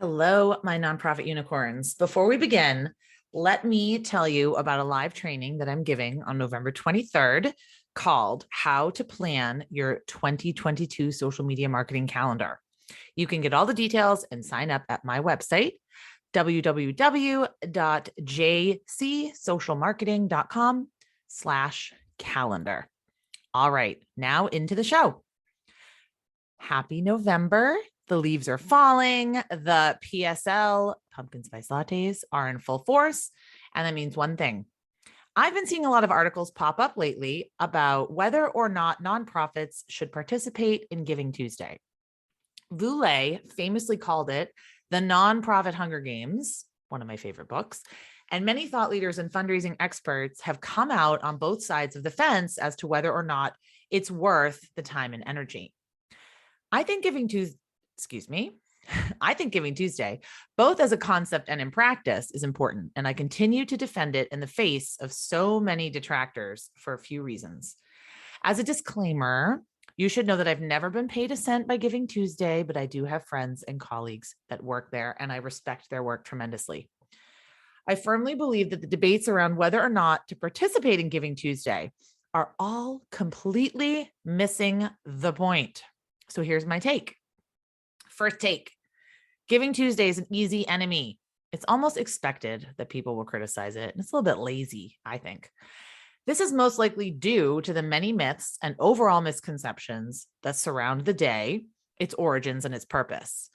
Hello, my nonprofit unicorns. Before we begin, let me tell you about a live training that I'm giving on November 23rd called How to Plan Your 2022 Social Media Marketing Calendar. You can get all the details and sign up at my website, www.jcsocialmarketing.com/calendar. All right, now into the show. Happy November. The leaves are falling. The PSL, pumpkin spice lattes, are in full force. And that means one thing. I've been seeing a lot of articles pop up lately about whether or not nonprofits should participate in Giving Tuesday. Voulay famously called it the Nonprofit Hunger Games, one of my favorite books. And many thought leaders and fundraising experts have come out on both sides of the fence as to whether or not it's worth the time and energy. I think Giving Tuesday, both as a concept and in practice, is important, and I continue to defend it in the face of so many detractors for a few reasons. As a disclaimer, you should know that I've never been paid a cent by Giving Tuesday, but I do have friends and colleagues that work there, and I respect their work tremendously. I firmly believe that the debates around whether or not to participate in Giving Tuesday are all completely missing the point. So here's my take. First take, Giving Tuesday is an easy enemy. It's almost expected that people will criticize it, and it's a little bit lazy, I think. This is most likely due to the many myths and overall misconceptions that surround the day, its origins, and its purpose.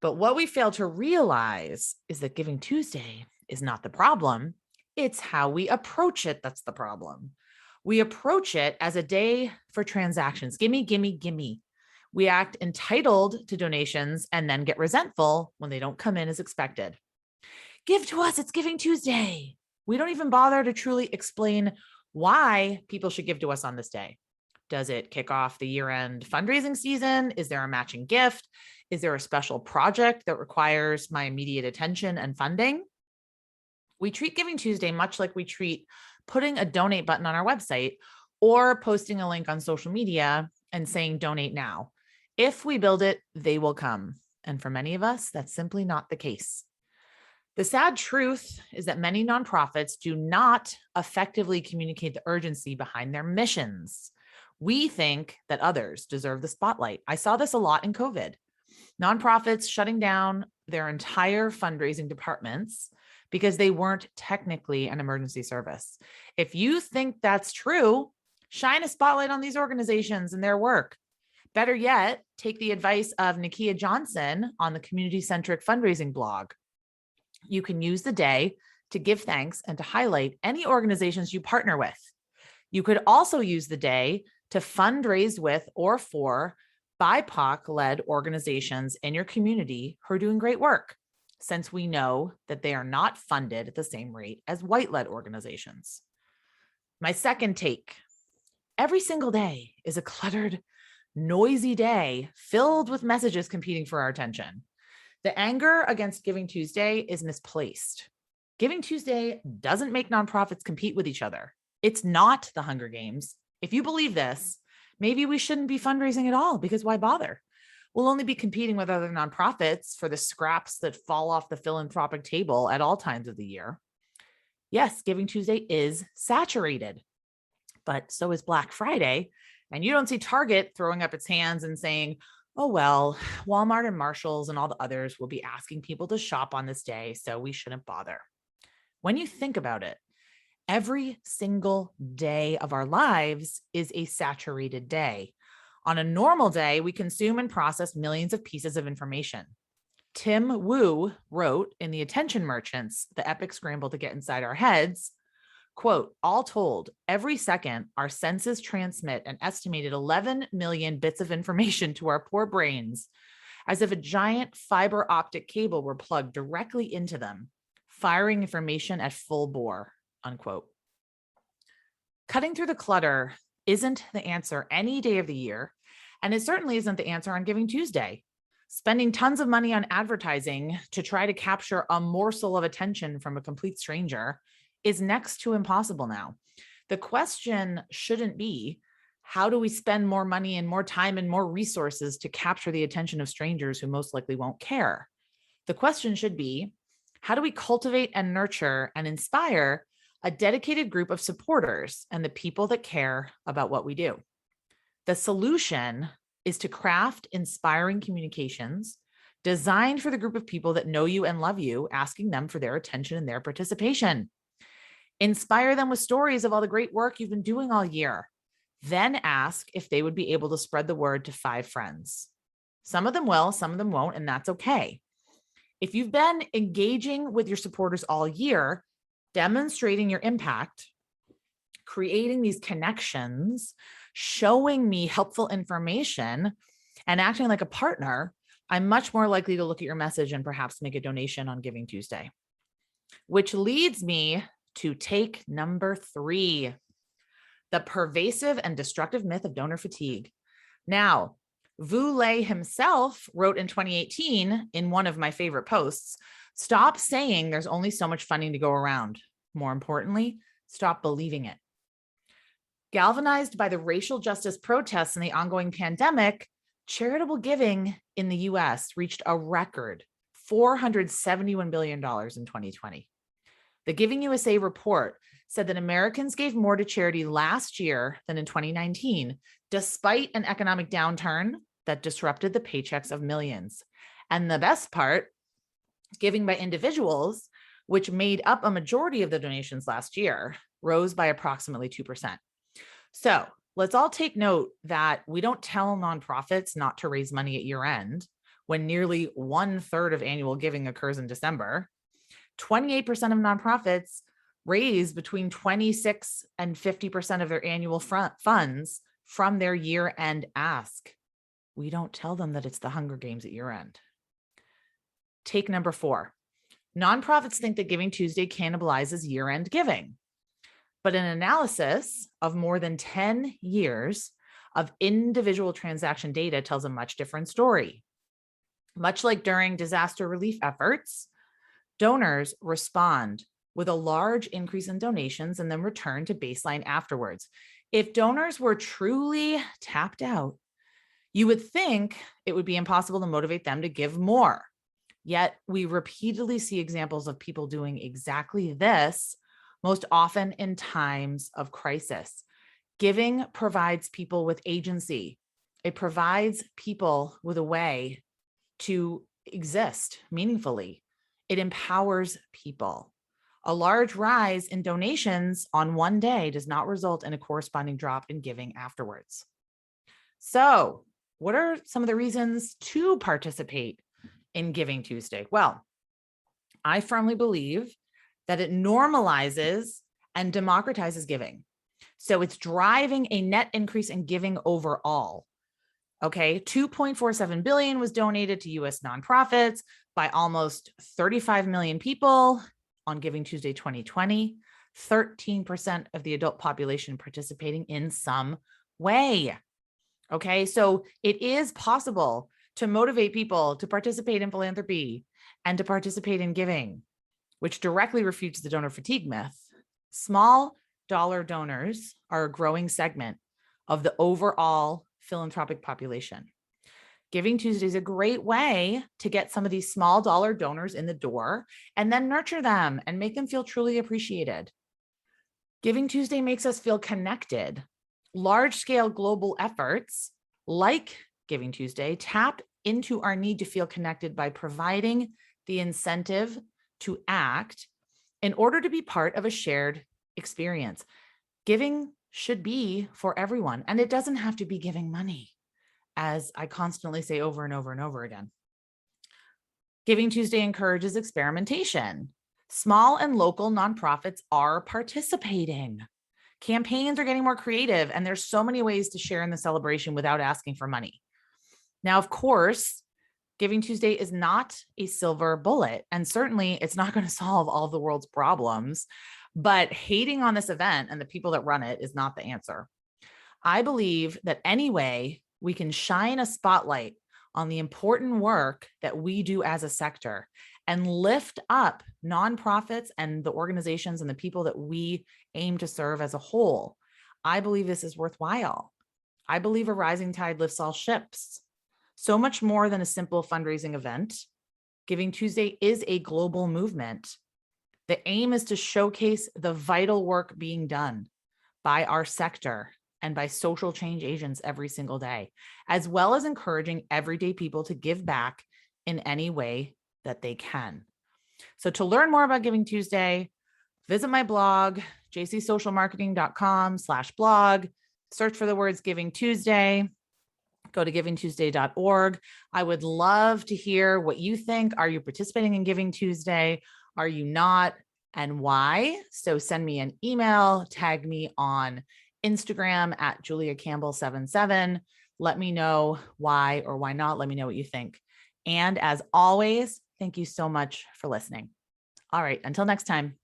But what we fail to realize is that Giving Tuesday is not the problem. It's how we approach it that's the problem. We approach it as a day for transactions. Gimme, gimme, gimme. We act entitled to donations and then get resentful when they don't come in as expected. Give to us, it's Giving Tuesday. We don't even bother to truly explain why people should give to us on this day. Does it kick off the year-end fundraising season? Is there a matching gift? Is there a special project that requires my immediate attention and funding? We treat Giving Tuesday much like we treat putting a donate button on our website or posting a link on social media and saying donate now. If we build it, they will come. And for many of us, that's simply not the case. The sad truth is that many nonprofits do not effectively communicate the urgency behind their missions. We think that others deserve the spotlight. I saw this a lot in COVID. Nonprofits shutting down their entire fundraising departments because they weren't technically an emergency service. If you think that's true, shine a spotlight on these organizations and their work. Better yet, take the advice of Nakia Johnson on the community-centric fundraising blog. You can use the day to give thanks and to highlight any organizations you partner with. You could also use the day to fundraise with or for BIPOC-led organizations in your community who are doing great work, since we know that they are not funded at the same rate as white-led organizations. My second take, every single day is a cluttered, noisy day filled with messages competing for our attention. The anger against Giving Tuesday is misplaced. Giving Tuesday doesn't make nonprofits compete with each other. It's not the Hunger Games. If you believe this, maybe we shouldn't be fundraising at all, because why bother? We'll only be competing with other nonprofits for the scraps that fall off the philanthropic table at all times of the year. Yes, Giving Tuesday is saturated, but so is Black Friday. And you don't see Target throwing up its hands and saying, oh, well, Walmart and Marshalls and all the others will be asking people to shop on this day, so we shouldn't bother. When you think about it, every single day of our lives is a saturated day. On a normal day, we consume and process millions of pieces of information. Tim Wu wrote in The Attention Merchants, the epic scramble to get inside our heads, quote, all told, every second, our senses transmit an estimated 11 million bits of information to our poor brains, as if a giant fiber optic cable were plugged directly into them, firing information at full bore, unquote. Cutting through the clutter isn't the answer any day of the year, and it certainly isn't the answer on Giving Tuesday. Spending tons of money on advertising to try to capture a morsel of attention from a complete stranger is next to impossible now. The question shouldn't be, how do we spend more money and more time and more resources to capture the attention of strangers who most likely won't care? The question should be, how do we cultivate and nurture and inspire a dedicated group of supporters and the people that care about what we do? The solution is to craft inspiring communications designed for the group of people that know you and love you, asking them for their attention and their participation. Inspire them with stories of all the great work you've been doing all year. Then ask if they would be able to spread the word to 5 friends. Some of them will, some of them won't, and that's okay. If you've been engaging with your supporters all year, demonstrating your impact, creating these connections, showing me helpful information, and acting like a partner, I'm much more likely to look at your message and perhaps make a donation on Giving Tuesday. Which leads me to take number 3, the pervasive and destructive myth of donor fatigue. Now, Vu Le himself wrote in 2018 in one of my favorite posts, stop saying there's only so much funding to go around. More importantly, stop believing it. Galvanized by the racial justice protests and the ongoing pandemic, charitable giving in the US reached a record $471 billion in 2020. The Giving USA report said that Americans gave more to charity last year than in 2019, despite an economic downturn that disrupted the paychecks of millions. And the best part, giving by individuals, which made up a majority of the donations last year, rose by approximately 2%. So let's all take note that we don't tell nonprofits not to raise money at year end when nearly 1/3 of annual giving occurs in December. 28% of nonprofits raise between 26 and 50% of their annual funds from their year-end ask. We don't tell them that it's the Hunger Games at year-end. Take number 4. Nonprofits think that Giving Tuesday cannibalizes year-end giving. But an analysis of more than 10 years of individual transaction data tells a much different story. Much like during disaster relief efforts, donors respond with a large increase in donations and then return to baseline afterwards. If donors were truly tapped out, you would think it would be impossible to motivate them to give more. Yet we repeatedly see examples of people doing exactly this, most often in times of crisis. Giving provides people with agency. It provides people with a way to exist meaningfully. It empowers people. A large rise in donations on one day does not result in a corresponding drop in giving afterwards. So, what are some of the reasons to participate in Giving Tuesday? Well, I firmly believe that it normalizes and democratizes giving. So it's driving a net increase in giving overall. Okay, $2.47 billion was donated to US nonprofits by almost 35 million people on Giving Tuesday 2020, 13% of the adult population participating in some way. Okay, so it is possible to motivate people to participate in philanthropy and to participate in giving, which directly refutes the donor fatigue myth. Small dollar donors are a growing segment of the overall philanthropic population. Giving Tuesday is a great way to get some of these small dollar donors in the door and then nurture them and make them feel truly appreciated. Giving Tuesday makes us feel connected. Large-scale global efforts like Giving Tuesday tap into our need to feel connected by providing the incentive to act in order to be part of a shared experience. Giving should be for everyone, and it doesn't have to be giving money, as I constantly say over and over and over again. Giving Tuesday encourages experimentation. Small and local nonprofits are participating. Campaigns are getting more creative, and there's so many ways to share in the celebration without asking for money. Now, of course, Giving Tuesday is not a silver bullet, and certainly it's not going to solve all of the world's problems, but hating on this event and the people that run it is not the answer. I believe that any way we can shine a spotlight on the important work that we do as a sector and lift up nonprofits and the organizations and the people that we aim to serve as a whole, I believe this is worthwhile. I believe a rising tide lifts all ships. So much more than a simple fundraising event. Giving Tuesday is a global movement. The aim is to showcase the vital work being done by our sector and by social change agents every single day, as well as encouraging everyday people to give back in any way that they can. So to learn more about Giving Tuesday, visit my blog, jcsocialmarketing.com/blog, search for the words Giving Tuesday, go to givingtuesday.org. I would love to hear what you think. Are you participating in Giving Tuesday? Are you not? And why? So send me an email, tag me on Instagram at Julia Campbell 77. Let me know why or why not. Let me know what you think. And as always, thank you so much for listening. All right, until next time.